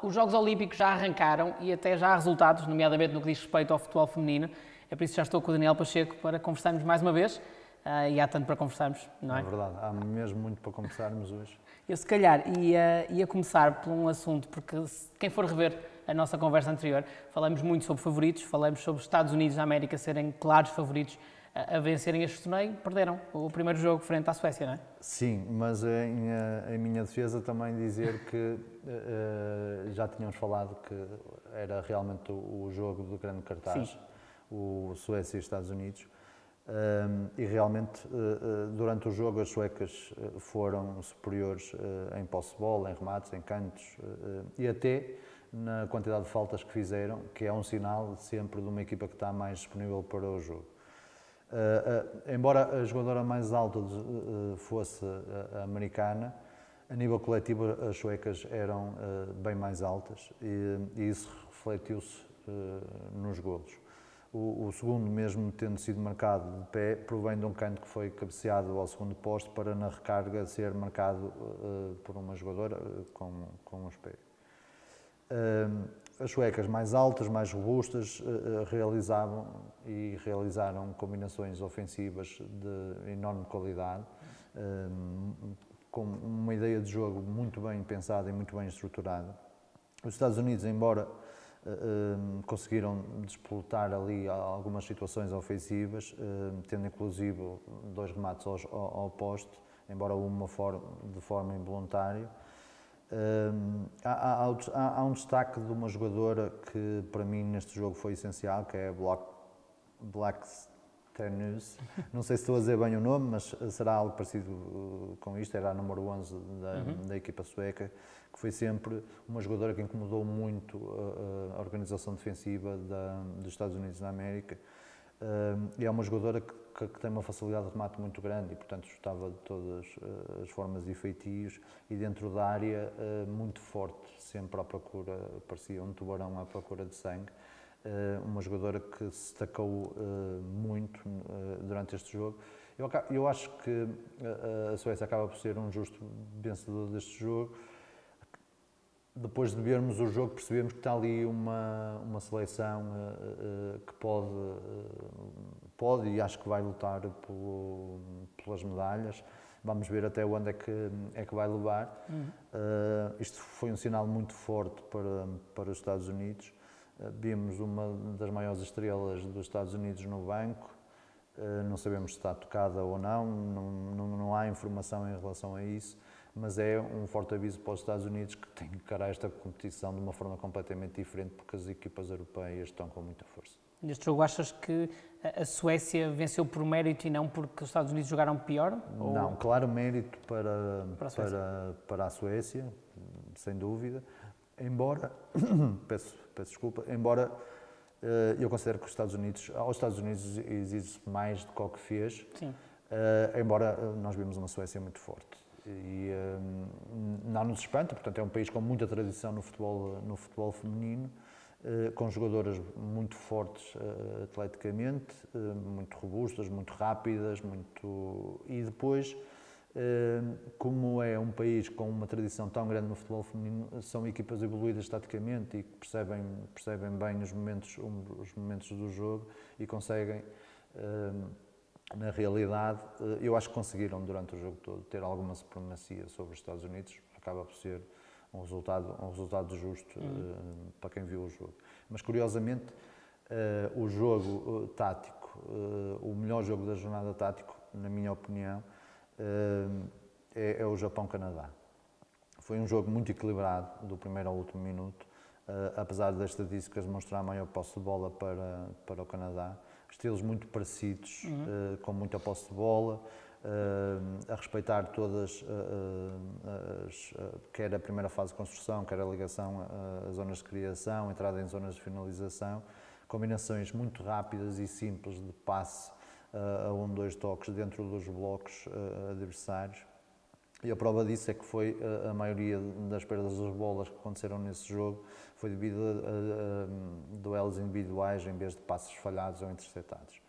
os Jogos Olímpicos já arrancaram e até já há resultados, nomeadamente no que diz respeito ao futebol feminino. É por isso que já estou com o Daniel Pacheco para conversarmos mais uma vez. E há tanto para conversarmos, não é? É verdade, há mesmo muito para conversarmos hoje. Eu, se calhar, ia começar por um assunto, porque quem for rever a nossa conversa anterior, falamos muito sobre favoritos, falamos sobre os Estados Unidos da América serem claros favoritos a vencerem este torneio, perderam o primeiro jogo frente à Suécia, não é? Sim, mas em minha defesa também dizer que já tínhamos falado que era realmente o jogo do grande cartaz, sim, o Suécia e Estados Unidos. E realmente, durante o jogo, as suecas foram superiores em posse de bola, em remates, em cantos e até na quantidade de faltas que fizeram, que é um sinal sempre de uma equipa que está mais disponível para o jogo. Embora a jogadora mais alta fosse a americana, a nível coletivo as suecas eram bem mais altas e isso refletiu-se nos golos. O segundo, mesmo tendo sido marcado de pé, provém de um canto que foi cabeceado ao segundo posto para, na recarga, ser marcado por uma jogadora com os pés. As suecas mais altas, mais robustas, realizaram combinações ofensivas de enorme qualidade, com uma ideia de jogo muito bem pensada e muito bem estruturada. Os Estados Unidos, embora conseguiram desplotar ali algumas situações ofensivas, tendo inclusive 2 remates ao poste, embora uma de forma involuntária. Há um destaque de uma jogadora que para mim neste jogo foi essencial, que é a Blackstenius. Não sei se estou a dizer bem o nome, mas será algo parecido com isto. Era a número 11 da equipa sueca, que foi sempre uma jogadora que incomodou muito a organização defensiva dos Estados Unidos da América. E é uma jogadora que tem uma facilidade de remate muito grande e, portanto, chutava de todas as formas e feitios e dentro da área muito forte, sempre à procura, parecia um tubarão à procura de sangue. Uma jogadora que se destacou muito durante este jogo. Eu acho que a Suécia acaba por ser um justo vencedor deste jogo. Depois de vermos o jogo, percebemos que está ali uma seleção que pode e acho que vai lutar pelas medalhas. Vamos ver até onde é que vai levar. Isto foi um sinal muito forte para os Estados Unidos. Vimos uma das maiores estrelas dos Estados Unidos no banco. Não sabemos se está tocada ou não há informação em relação a isso. Mas é um forte aviso para os Estados Unidos que têm que encarar esta competição de uma forma completamente diferente porque as equipas europeias estão com muita força. Neste jogo achas que a Suécia venceu por mérito e não porque os Estados Unidos jogaram pior? Não, claro mérito para a Suécia, sem dúvida, embora, peço desculpa, embora eu considero que aos Estados Unidos exige mais do que o que fez, sim, embora nós vimos uma Suécia muito forte. E não nos espanta, portanto é um país com muita tradição no futebol feminino, com jogadoras muito fortes atleticamente, muito robustas, muito rápidas, e depois, como é um país com uma tradição tão grande no futebol feminino, são equipas evoluídas taticamente e que percebem bem os momentos do jogo e conseguem... Na realidade, eu acho que conseguiram durante o jogo todo ter alguma supremacia sobre os Estados Unidos, acaba por ser um resultado justo para quem viu o jogo. Mas curiosamente, o jogo tático, o melhor jogo da jornada tático, na minha opinião, é o Japão-Canadá. Foi um jogo muito equilibrado, do primeiro ao último minuto, apesar das estatísticas mostrar maior posse de bola para o Canadá. Estilos muito parecidos, com muita posse de bola, a respeitar todas quer a primeira fase de construção, quer a ligação a zonas de criação, entrada em zonas de finalização, combinações muito rápidas e simples de passe a 1, 2 toques dentro dos blocos adversários. E a prova disso é que foi a maioria das perdas das bolas que aconteceram nesse jogo foi devido a duelos individuais em vez de passos falhados ou interceptados.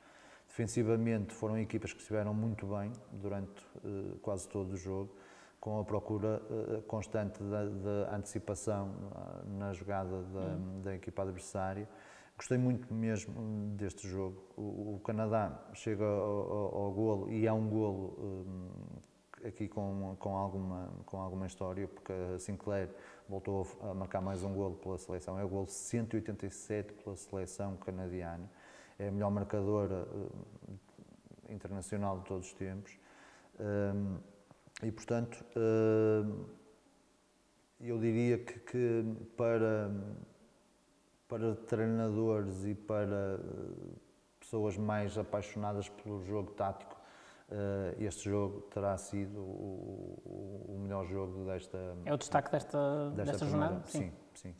Defensivamente foram equipas que estiveram muito bem durante quase todo o jogo, com a procura constante da antecipação na jogada da equipa adversária. Gostei muito mesmo deste jogo. O Canadá chega ao golo, e é um golo aqui com alguma história, porque a Sinclair voltou a marcar mais um golo pela seleção. É o golo 187 pela seleção canadiana. É a melhor marcadora internacional de todos os tempos. E, portanto, eu diria que para treinadores e para pessoas mais apaixonadas pelo jogo tático, este jogo terá sido o melhor jogo desta... É o destaque desta jornada? Sim, sim.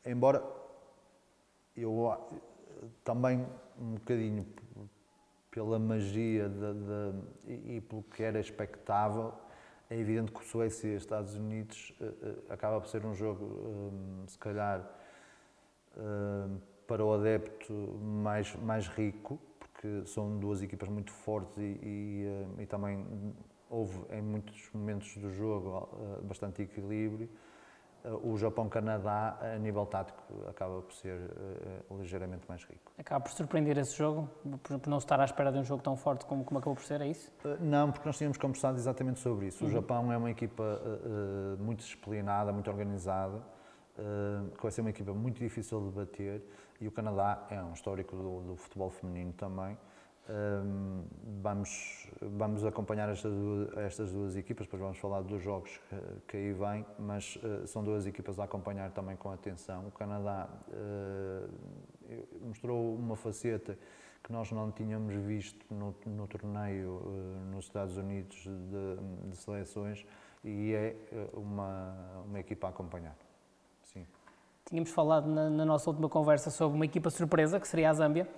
Embora eu também um bocadinho pela magia e pelo que era expectável, é evidente que o Suécia e Estados Unidos acaba por ser um jogo, se calhar, para o adepto mais rico, porque são duas equipas muito fortes e também houve em muitos momentos do jogo bastante equilíbrio. O Japão-Canadá, a nível tático, acaba por ser ligeiramente mais rico. Acaba por surpreender esse jogo, por não estar à espera de um jogo tão forte como acabou por ser, é isso? Não, porque nós tínhamos conversado exatamente sobre isso. O Japão é uma equipa muito disciplinada, muito organizada, que vai ser uma equipa muito difícil de bater, e o Canadá é um histórico do futebol feminino também. Vamos acompanhar estas duas equipas, depois vamos falar dos jogos que aí vêm, mas são duas equipas a acompanhar também com atenção. O Canadá mostrou uma faceta que nós não tínhamos visto no torneio nos Estados Unidos de seleções, e é uma equipa a acompanhar. Sim. Tínhamos falado na nossa última conversa sobre uma equipa surpresa, que seria a Zâmbia,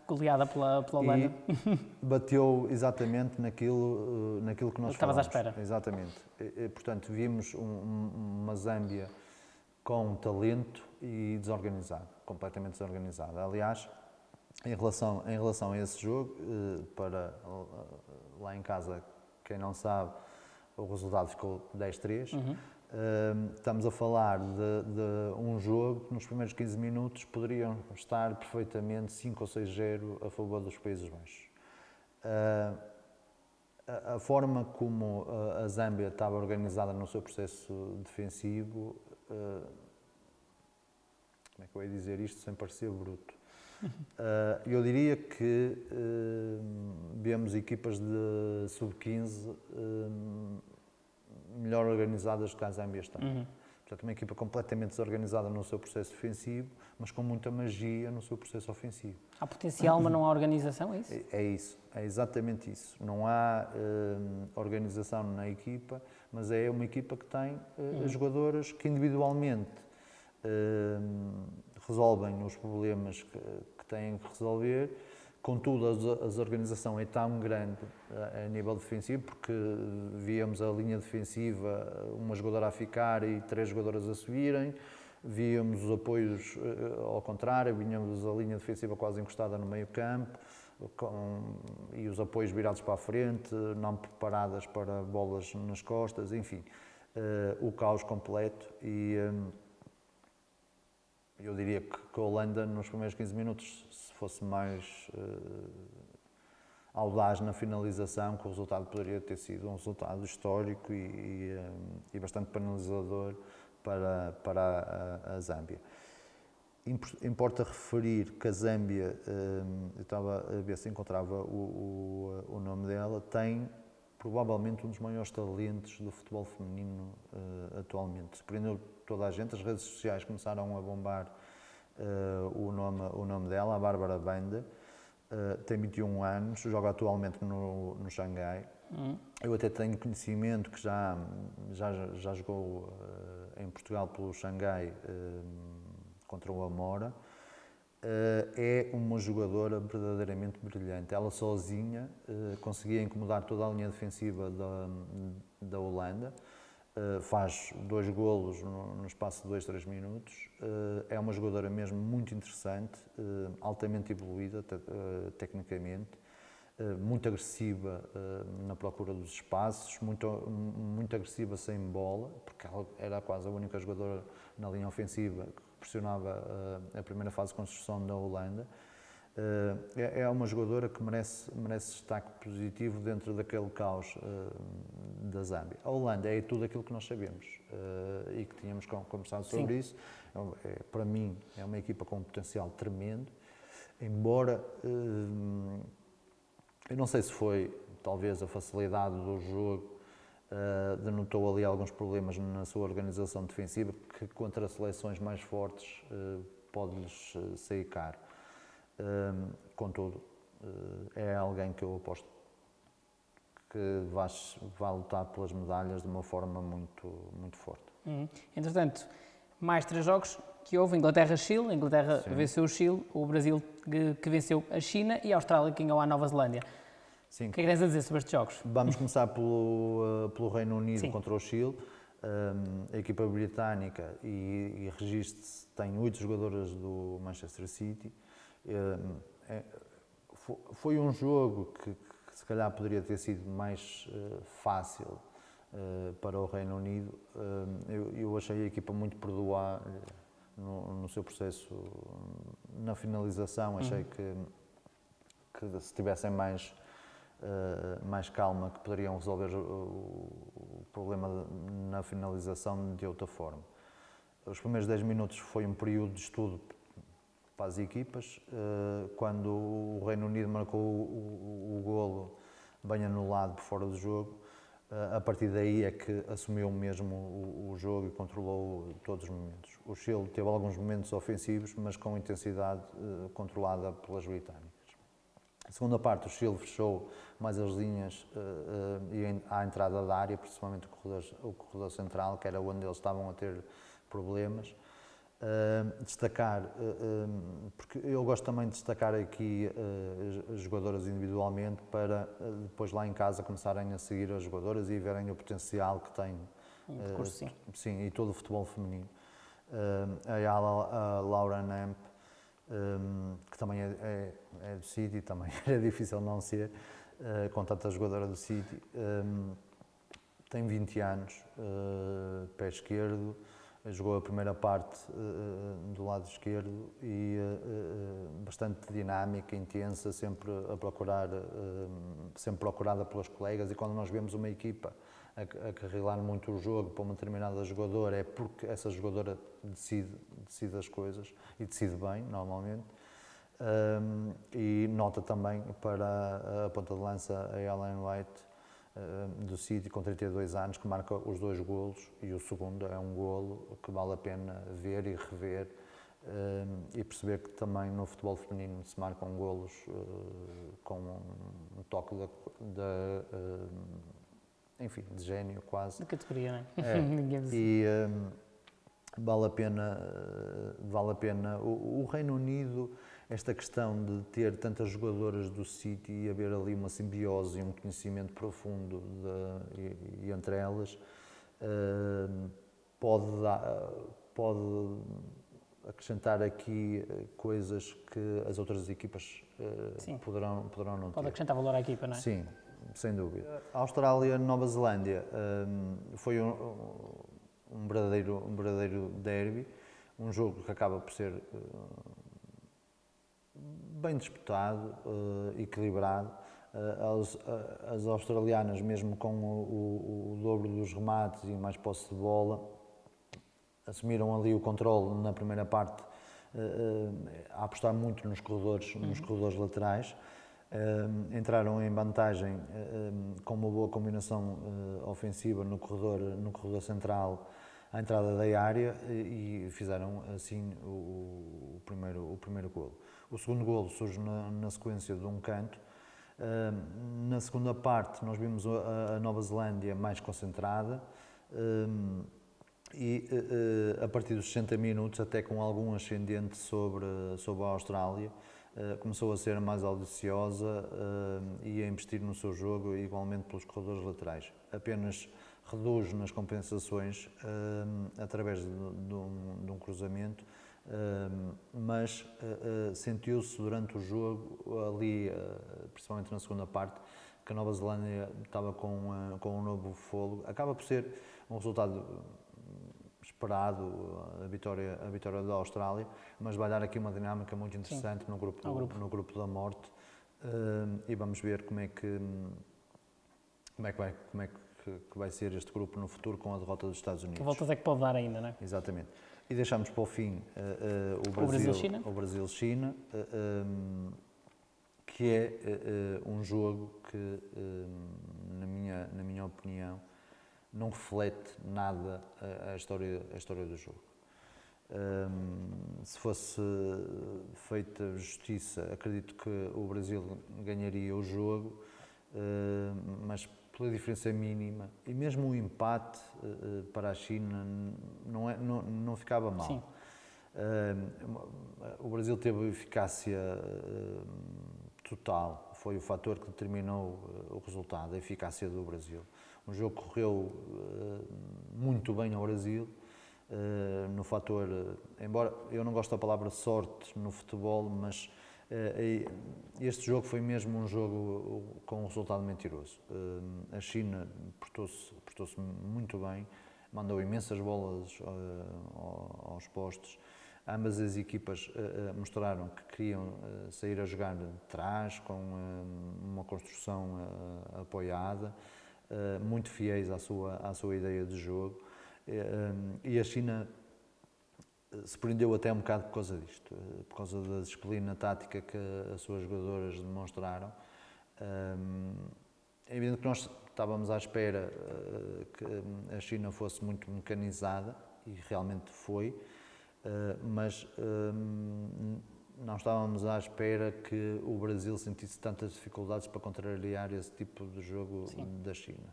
goleada pela Holanda. E bateu exatamente naquilo que nós estavas à espera. Exatamente. Portanto, vimos uma Zâmbia com talento e desorganizada, completamente desorganizada. Aliás, em relação a esse jogo, para lá em casa, quem não sabe, o resultado ficou 10-3. Estamos a falar de um jogo que nos primeiros 15 minutos poderiam estar perfeitamente 5 ou 6-0 a favor dos Países Baixos. A forma como a Zâmbia estava organizada no seu processo defensivo, como é que eu ia dizer isto sem parecer bruto? Eu diria que vemos equipas de sub-15 melhor organizadas do que a Zâmbia está. Portanto, uma equipa completamente desorganizada no seu processo defensivo, mas com muita magia no seu processo ofensivo. Há potencial, mas não há organização, é isso? É isso, é exatamente isso. Não há organização na equipa, mas é uma equipa que tem jogadoras que individualmente resolvem os problemas que têm que resolver. Contudo, a desorganização é tão grande a nível defensivo, porque víamos a linha defensiva, uma jogadora a ficar e 3 jogadoras a subirem, víamos os apoios ao contrário, víamos a linha defensiva quase encostada no meio campo, e os apoios virados para a frente, não preparadas para bolas nas costas, enfim, o caos completo. E eu diria que a Holanda, nos primeiros 15 minutos, se fosse mais audaz na finalização, que o resultado poderia ter sido um resultado histórico e bastante penalizador para a Zâmbia. Importa referir que a Zâmbia, eu estava a ver se encontrava o nome dela, tem provavelmente um dos maiores talentos do futebol feminino atualmente. Surpreendeu toda a gente, as redes sociais começaram a bombar o nome dela, a Bárbara Banda. Tem 21 anos, joga atualmente no Xangai. Eu até tenho conhecimento que já jogou em Portugal pelo Xangai contra o Amora. É uma jogadora verdadeiramente brilhante. Ela sozinha conseguia incomodar toda a linha defensiva da Holanda. Faz 2 golos no espaço de 2-3 minutos. É uma jogadora mesmo muito interessante, altamente evoluída tecnicamente. muito agressiva na procura dos espaços, muito agressiva sem bola, porque ela era quase a única jogadora na linha ofensiva que pressionava a primeira fase de construção da Holanda. É uma jogadora que merece destaque positivo dentro daquele caos da Zâmbia. A Holanda é tudo aquilo que nós sabemos e que tínhamos conversado sobre isso. Para mim, é uma equipa com um potencial tremendo, embora eu não sei se foi talvez a facilidade do jogo denotou ali alguns problemas na sua organização defensiva que contra seleções mais fortes pode-lhes sair caro. Contudo, é alguém que eu aposto que vai lutar pelas medalhas de uma forma muito forte. Entretanto, mais 3 jogos que houve: Inglaterra-Chile, a Inglaterra venceu o Chile, o Brasil que venceu a China e a Austrália que ganhou a Nova Zelândia. Sim. O que é que tens a dizer sobre estes jogos? Vamos começar pelo Reino Unido contra o Chile. A equipa britânica e registe-se tem 8 jogadoras do Manchester City. Foi um jogo que se calhar poderia ter sido mais fácil para o Reino Unido. Eu achei a equipa muito perdoar no seu processo na finalização. Achei que se tivessem mais calma, que poderiam resolver o problema na finalização de outra forma. Os primeiros 10 minutos foi um período de estudo para as equipas. Quando o Reino Unido marcou o golo bem anulado por fora do jogo, a partir daí é que assumiu mesmo o jogo e controlou todos os momentos. O Chile teve alguns momentos ofensivos, mas com intensidade controlada pelas britânicas. Na segunda parte, o Chile fechou mais as linhas à entrada da área, principalmente o corredor central, que era onde eles estavam a ter problemas. Destacar, porque eu gosto também de destacar aqui as jogadoras individualmente para depois lá em casa começarem a seguir as jogadoras e verem o potencial que têm. Sim, e todo o futebol feminino. A Laura Namp, que também é do City, também era difícil não ser, com tanta jogadora do City. Tem 20 anos, pé esquerdo, jogou a primeira parte do lado esquerdo e bastante dinâmica, intensa, sempre procurada pelas colegas. E quando nós vemos uma equipa a carrilar muito o jogo para uma determinada jogadora, é porque essa jogadora decide as coisas e decide bem, normalmente. E nota também para a ponta de lança a Ellen White, do City, com 32 anos, que marca os 2 golos, e o segundo é um golo que vale a pena ver e rever e perceber que também no futebol feminino se marcam golos com um toque enfim, de gênio quase. De categoria, não é? E vale a pena. O Reino Unido, esta questão de ter tantas jogadoras do City e haver ali uma simbiose e um conhecimento profundo entre elas, pode acrescentar aqui coisas que as outras equipas poderão não ter. Pode acrescentar valor à equipa, não é? Sim, sem dúvida. A Austrália-Nova Zelândia foi um verdadeiro derby, um jogo que acaba por ser bem disputado, equilibrado. As australianas, mesmo com o dobro dos remates e mais posse de bola, assumiram ali o controle na primeira parte, a apostar muito nos corredores laterais. Entraram em vantagem com uma boa combinação ofensiva no corredor central à entrada da área e fizeram assim o primeiro golo. O segundo golo surge na sequência de um canto. Na segunda parte nós vimos a Nova Zelândia mais concentrada e a partir dos 60 minutos, até com algum ascendente sobre a Austrália, começou a ser mais audaciosa e a investir no seu jogo igualmente pelos corredores laterais. Apenas reduz nas compensações através de um cruzamento Mas sentiu-se durante o jogo, ali, principalmente na segunda parte, que a Nova Zelândia estava com um novo fôlego. Acaba por ser um resultado esperado, a vitória da Austrália, mas vai dar aqui uma dinâmica muito interessante no grupo da morte, e vamos ver como é que vai ser este grupo no futuro com a derrota dos Estados Unidos. Que voltas é que pode dar ainda, não é? Exatamente. E deixamos para o fim o Brasil-China, que é um jogo que, na minha opinião, não reflete nada a história do jogo. Se fosse feita justiça, acredito que o Brasil ganharia o jogo, mas pela diferença mínima, e mesmo o empate para a China não ficava mal. Sim. O Brasil teve eficácia total, foi o fator que determinou o resultado, a eficácia do Brasil. Um jogo que correu muito bem ao Brasil, no fator, embora eu não gosto da palavra sorte no futebol, mas este jogo foi mesmo um jogo com um resultado mentiroso. A China portou-se muito bem, mandou imensas bolas aos postos. Ambas as equipas mostraram que queriam sair a jogar de trás, com uma construção apoiada, muito fiéis à sua ideia de jogo. E a China se prendeu até um bocado por causa disto, por causa da disciplina tática que as suas jogadoras demonstraram. É evidente que nós estávamos à espera que a China fosse muito mecanizada, e realmente foi, mas não estávamos à espera que o Brasil sentisse tantas dificuldades para contrariar esse tipo de jogo da China.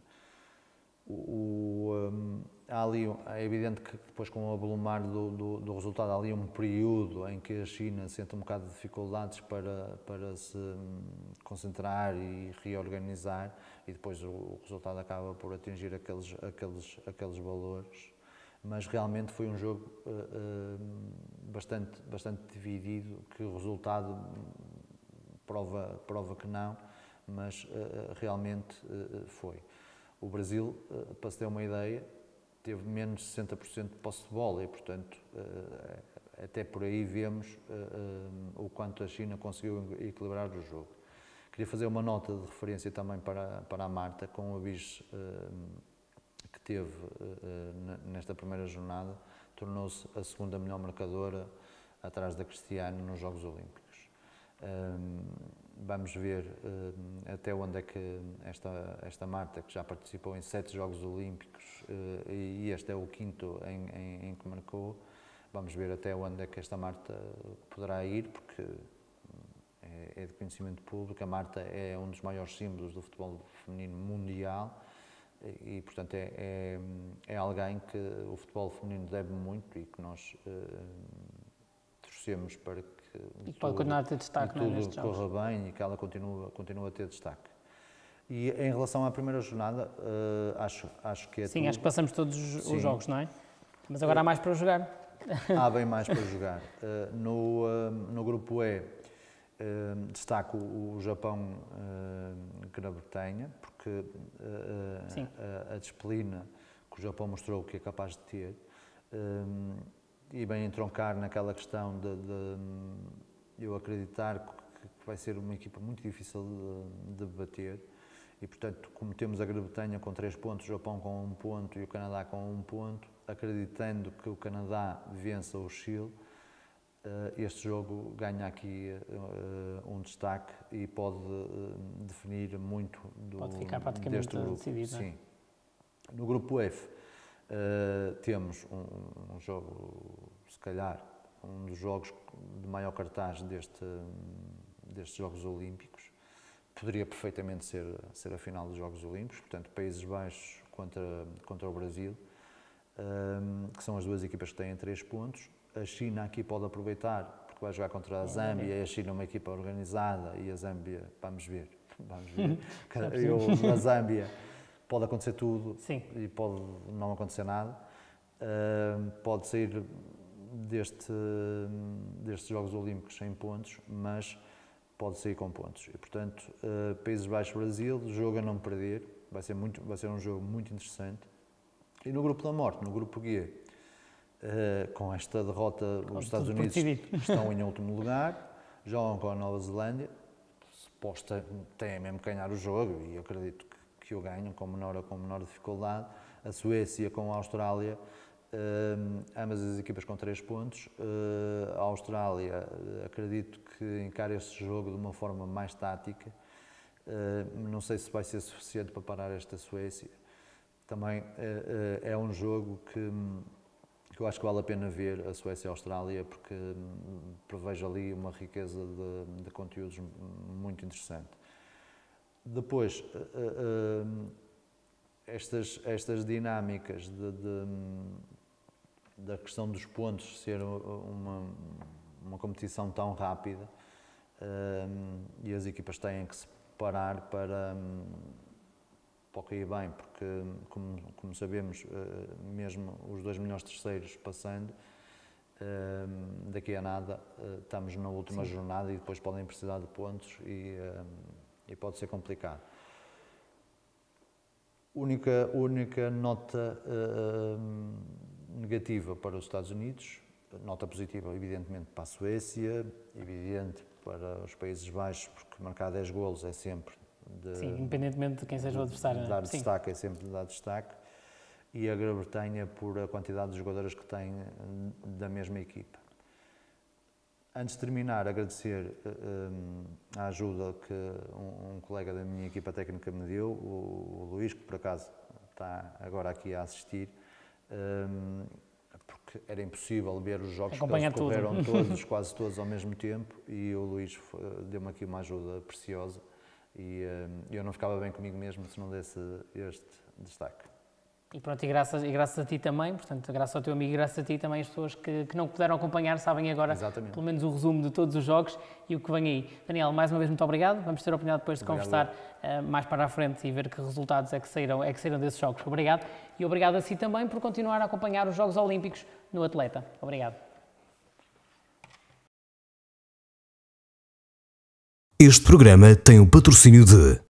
É evidente que depois, com o avolumar do resultado, há ali um período em que a China sente um bocado de dificuldades para se concentrar e reorganizar, e depois o resultado acaba por atingir aqueles valores. Mas realmente foi um jogo bastante dividido, que o resultado prova que não, mas realmente foi. O Brasil, para se ter uma ideia, teve menos de 60% de posse de bola e, portanto, até por aí vemos o quanto a China conseguiu equilibrar o jogo. Queria fazer uma nota de referência também para a Marta, com o aviso que teve nesta primeira jornada, tornou-se a segunda melhor marcadora atrás da Cristiano nos Jogos Olímpicos. Vamos ver até onde é que esta Marta, que já participou em 7 Jogos Olímpicos, e este é o 5º em que marcou, vamos ver até onde é que esta Marta poderá ir, porque é de conhecimento público. A Marta é um dos maiores símbolos do futebol feminino mundial e, portanto, é alguém que o futebol feminino deve muito e que nós torcemos para que pode continuar a ter destaque, tudo corra bem e que ela continue a ter destaque. E em relação à primeira jornada, acho que é Sim, acho que passamos todos os jogos, não é? Mas agora há mais para jogar. Há bem mais para jogar. No grupo E, destaco o Japão, Grã-Bretanha, porque a disciplina que o Japão mostrou que é capaz de ter, e bem entroncar naquela questão de eu acreditar que vai ser uma equipa muito difícil de bater, e portanto, como temos a Grã-Bretanha com 3 pontos, o Japão com 1 ponto e o Canadá com 1 ponto, acreditando que o Canadá vença o Chile, este jogo ganha aqui um destaque e pode definir muito pode ficar praticamente deste grupo. Decidido, sim. No grupo F, temos um jogo, se calhar, um dos jogos de maior cartaz destes Jogos Olímpicos. Poderia perfeitamente ser a final dos Jogos Olímpicos, portanto, Países Baixos contra o Brasil, que são as duas equipas que têm 3 pontos. A China aqui pode aproveitar, porque vai jogar contra a Zâmbia, e a China é uma equipa organizada, e a Zâmbia, vamos ver. Na Zâmbia pode acontecer tudo. Sim. E pode não acontecer nada. Pode sair destes Jogos Olímpicos sem pontos, mas pode sair com pontos. E, portanto, Países Baixos-Brasil, jogo a não perder, vai ser um jogo muito interessante. E no grupo da morte, no grupo G, com esta derrota, os Estados Unidos estão em último lugar, jogam com a Nova Zelândia, têm mesmo que ganhar o jogo, e acredito que o ganham com menor dificuldade. A Suécia com a Austrália, ambas as equipas com 3 pontos. A Austrália, acredito que encara este jogo de uma forma mais tática. Não sei se vai ser suficiente para parar esta Suécia. Também é um jogo que eu acho que vale a pena ver, a Suécia e a Austrália, porque prevejo ali uma riqueza de conteúdos muito interessante. Depois, estas dinâmicas da questão dos pontos ser uma competição tão rápida, e as equipas têm que se parar para o cair bem, porque, como sabemos, mesmo os 2 melhores terceiros passando, daqui a nada estamos na última jornada e depois podem precisar de pontos e pode ser complicado. Única nota negativa para os Estados Unidos, nota positiva evidentemente para a Suécia, evidente para os Países Baixos, porque marcar 10 golos é sempre sim, independentemente de quem seja o adversário. Dar destaque, é sempre de dar destaque. E a Grã-Bretanha por a quantidade de jogadoras que tem da mesma equipa. Antes de terminar, agradecer a ajuda que um colega da minha equipa técnica me deu, o Luís, que por acaso está agora aqui a assistir, porque era impossível ver os jogos, que eles correram quase todos ao mesmo tempo, e o Luís deu-me aqui uma ajuda preciosa. E eu não ficava bem comigo mesmo se não desse este destaque. E pronto, e graças a ti também, portanto, graças ao teu amigo e graças a ti também, as pessoas que não puderam acompanhar sabem agora, exatamente, pelo menos o resumo de todos os jogos e o que vem aí. Daniel, mais uma vez muito obrigado, vamos ter a oportunidade depois de conversar mais para a frente e ver que resultados é que saíram desses jogos. Obrigado, e obrigado a si também por continuar a acompanhar os Jogos Olímpicos no Atleta. Obrigado. Este programa tem o patrocínio de